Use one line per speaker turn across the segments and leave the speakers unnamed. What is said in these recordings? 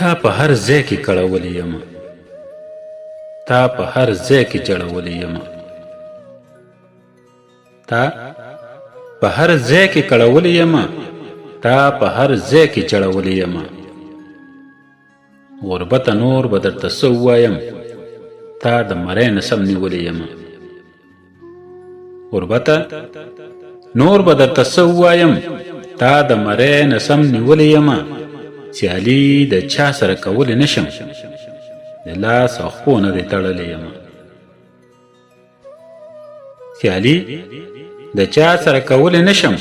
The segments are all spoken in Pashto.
تا په هر ځای کې کړولې یم تا په هر ځای کې جړولې یم تا په هر ځای کې کړولې یم تا په هر ځای کې جړولې یم غربت نور به درته څه ووایم تا د مرۍ نه سم نیولې یم غربت نور به درته څه ووایم تا د مرۍ نه سم نیولې یم سیالي د چا سره کولی نشم د لاس او خپو نه دې تړلی یم سیالي د چا سره کولی نشم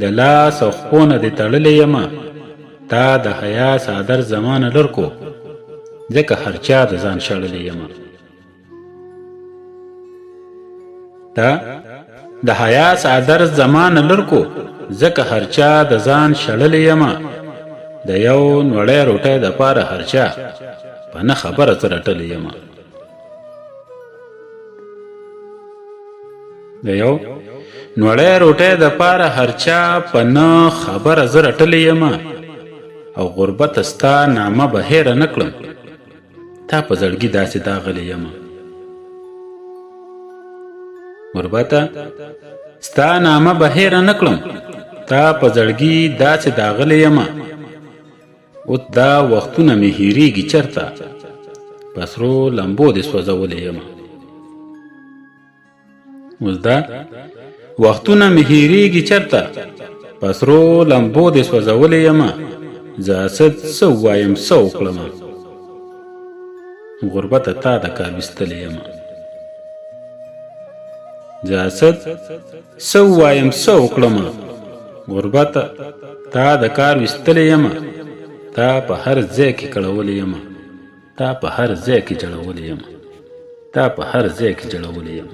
د لاس او خپو نه دې تړلی یم تا د حیا څادر زما نه لر کو ځکه هر چا د ځان شړلی یم تا د حیا څادر زما نه لر کو ځکه هر چا د ځان شړلی یم د یو نوړی روټۍ دپاره هر چا په نه خبره څه رټلی یم د یو نوړی روټۍ دپاره هر چا په نه خبره زه رټلی یم او غربت ستا نامه به هیره نه کړم تا په زړګي داسې داغلی یم غربته ستا نامه به هیره نه کړم تا په زړګي داسې داغلی یم اوس دا وختونه مې هیریږي چرته په سرو لمبو دې سوځولی یم اوس دا وختونه مې هیریږي چرته په سرو لمبو دې سوځولی یم زه اسد څه ووایم څه وکړمه غربته تا د کار ویستلی یم زه اسد څه ووایم څه وکړمه غربته تا د کار ویستلی یم تا په هر ځای کې کړولی یم تا په هر ځای کې جړولی یم تا په هر ځای کې جړولی یم